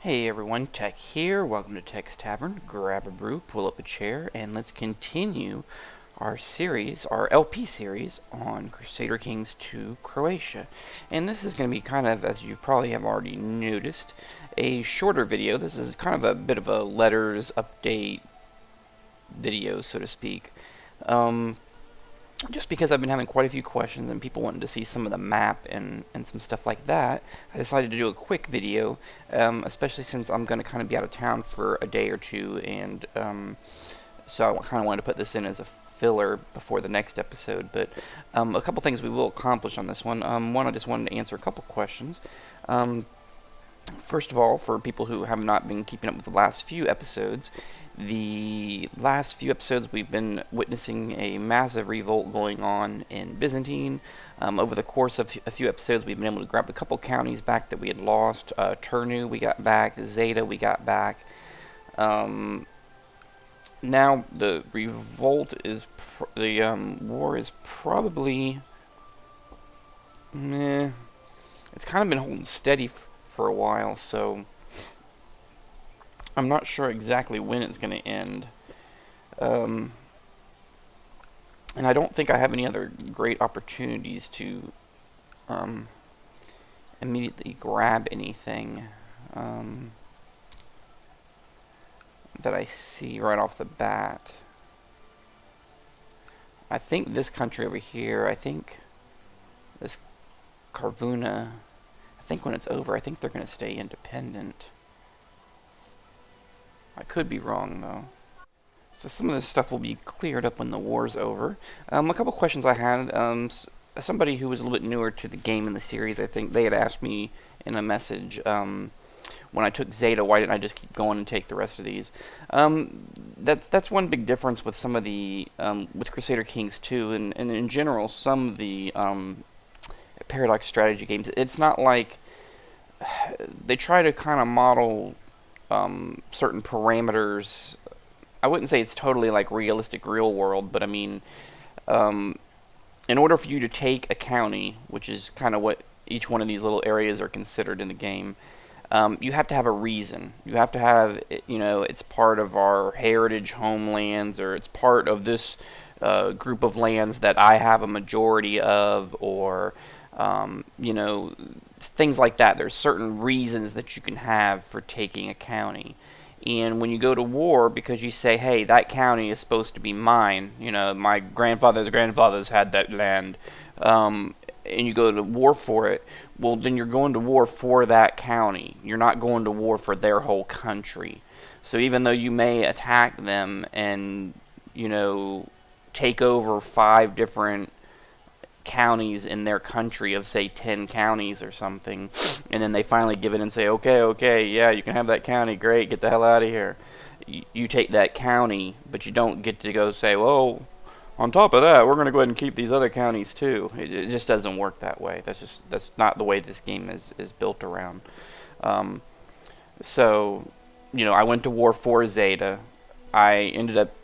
Hey everyone, Tech here. Welcome to Tech's Tavern. Grab a brew, pull up a chair, and let's continue our series, our LP series, on Crusader Kings to Croatia. And this is going to be kind of, as you probably have already noticed, a shorter video. This is kind of a bit of a letters update video, so to speak. Just because I've been having quite a few questions and people wanting to see some of the map and some stuff like that, I decided to do a quick video, especially since I'm going to kind of be out of town for a day or two, and so I kind of wanted to put this in as a filler before the next episode. But a couple things we will accomplish on this one. One, I just wanted to answer a couple questions. First of all, for people who have not been keeping up with the last few episodes, we've been witnessing a massive revolt going on in Byzantine. Over the course of a few episodes, we've been able to grab a couple counties back that we had lost. Turnu we got back, Zeta we got back. Now the revolt is, war is probably, it's kind of been holding steady for a while, so I'm not sure exactly when it's going to end. And I don't think I have any other great opportunities to immediately grab anything that I see right off the bat. I think this country over here, I think this Karvuna, I think when it's over, I think they're going to stay independent. I could be wrong, though. So some of this stuff will be cleared up when the war's over. A couple questions I had. Somebody who was a little bit newer to the game in the series, I think they had asked me in a message, when I took Zeta, why didn't I just keep going and take the rest of these? That's one big difference with some of the, with Crusader Kings 2, and in general, some of the paradox strategy games. It's not like they try to kind of model certain parameters. I wouldn't say it's totally like realistic real world, but I mean, in order for you to take a county, which is kind of what each one of these little areas are considered in the game, you have to have a reason. You have to have, it's part of our heritage homelands, or it's part of this group of lands that I have a majority of, or things like that. There's certain reasons that you can have for taking a county. And when you go to war, because you say, hey, that county is supposed to be mine, my grandfather's grandfathers had that land, and you go to war for it, well, then you're going to war for that county. You're not going to war for their whole country. So even though you may attack them and, take over 5 different counties in their country of, say, 10 counties or something, and then they finally give it and say, okay, yeah, you can have that county, great, get the hell out of here. You take that county, but you don't get to go say, well, on top of that, we're going to go ahead and keep these other counties too. It just doesn't work that way. That's not the way this game is built around. So, I went to war for Zeta. I ended up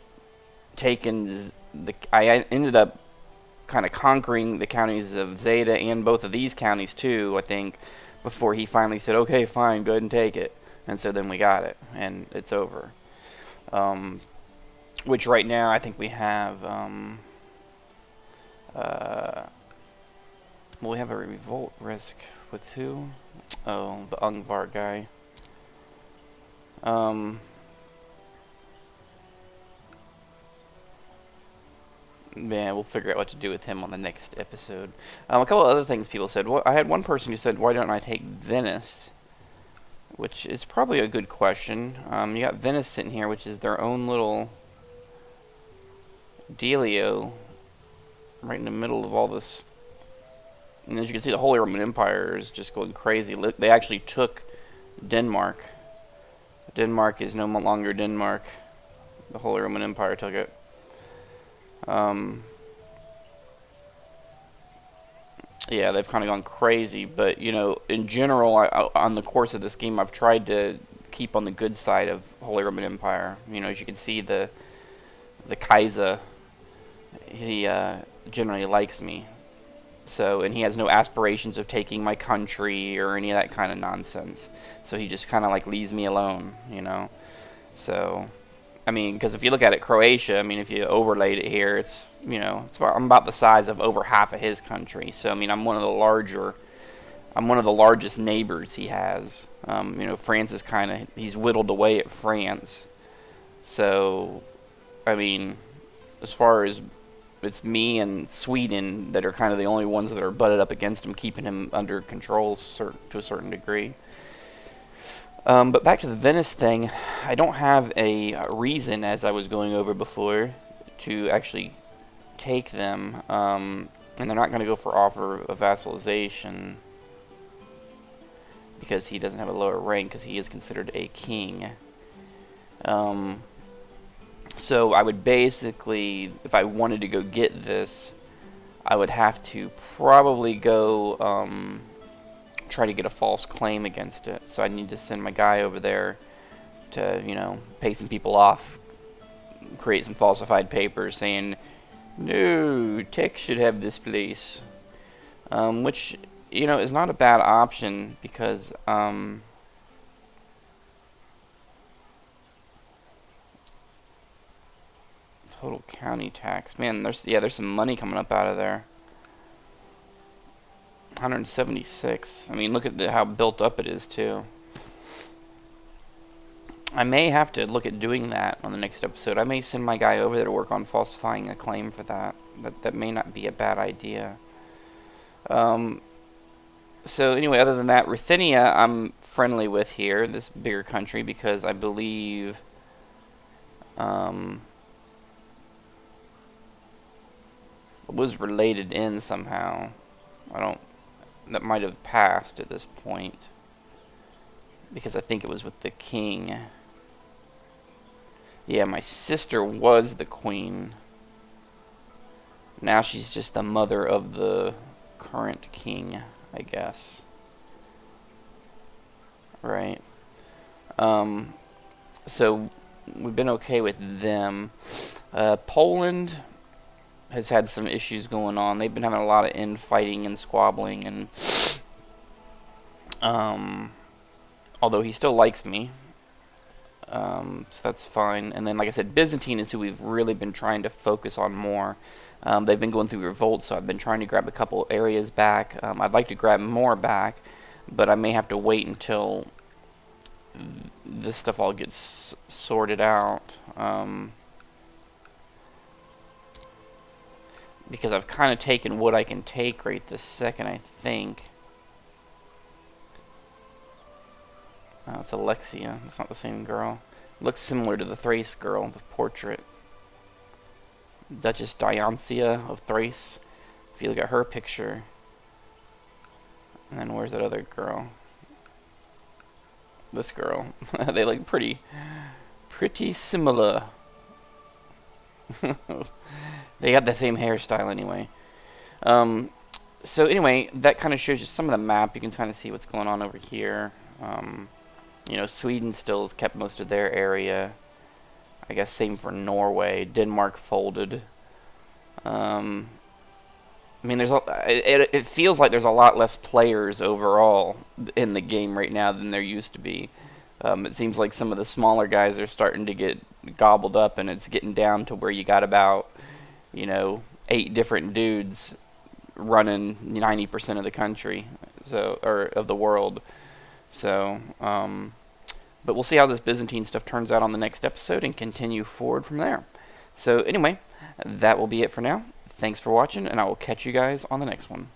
kind of conquering the counties of Zeta and both of these counties too, I think, before he finally said, okay, fine, go ahead and take it. And so then we got it, and it's over. Which right now I think we have, we have a revolt risk with who? Oh, the Ungvar guy. Yeah, we'll figure out what to do with him on the next episode. A couple other things people said. Well, I had one person who said, why don't I take Venice? Which is probably a good question. You got Venice sitting here, which is their own little dealio right in the middle of all this. And as you can see, the Holy Roman Empire is just going crazy. They actually took Denmark. Denmark is no longer Denmark. The Holy Roman Empire took it. Yeah, they've kind of gone crazy, but in general, on the course of this game, I've tried to keep on the good side of Holy Roman Empire. As you can see, the Kaiser, he generally likes me. So, and he has no aspirations of taking my country or any of that kind of nonsense. So he just kind of like leaves me alone, you know. So, I mean, because if you look at it, Croatia, I mean, if you overlaid it here, it's, you know, I'm about the size of over half of his country. So, I mean, I'm one of the largest neighbors he has. You know, France is he's whittled away at France. So, I mean, as far as it's me and Sweden that are kind of the only ones that are butted up against him, keeping him under control to a certain degree. But back to the Venice thing, I don't have a reason, as I was going over before, to actually take them. And they're not going to go for offer of vassalization because he doesn't have a lower rank, because he is considered a king. So I would basically, if I wanted to go get this, I would have to probably go try to get a false claim against it. So I need to send my guy over there to, you know, pay some people off, create some falsified papers saying, no, Tech should have this place. Which, you know, is not a bad option because, total county tax. Man, there's some money coming up out of there. 176. I mean, look at how built up it is, too. I may have to look at doing that on the next episode. I may send my guy over there to work on falsifying a claim for that. That may not be a bad idea. So anyway, other than that, Ruthenia I'm friendly with here, this bigger country, because I believe it was related in somehow. That might have passed at this point, because I think it was with the king. Yeah, my sister was the queen. Now she's just the mother of the current king, I guess. Right. So we've been okay with them. Poland has had some issues going on. They've been having a lot of infighting and squabbling, and although he still likes me, so that's fine. And then, like I said, Byzantine is who we've really been trying to focus on more. They've been going through revolts, so I've been trying to grab a couple areas back. I'd like to grab more back, but I may have to wait until this stuff all gets sorted out. Because I've kind of taken what I can take right this second, I think. It's Alexia. It's not the same girl. Looks similar to the Thrace girl, the portrait. Duchess Dionysia of Thrace. If you look at her picture. And then where's that other girl? This girl. They look pretty similar. They got the same hairstyle anyway. So anyway, that kind of shows you some of the map. You can kind of see what's going on over here. You know, Sweden still has kept most of their area. I guess same for Norway. Denmark folded. I mean, it feels like there's a lot less players overall in the game right now than there used to be. It seems like some of the smaller guys are starting to get gobbled up, and it's getting down to where you got about, you know, 8 different dudes running 90% of the country, so, or of the world. So, but we'll see how this Byzantine stuff turns out on the next episode and continue forward from there. So anyway, that will be it for now. Thanks for watching, and I will catch you guys on the next one.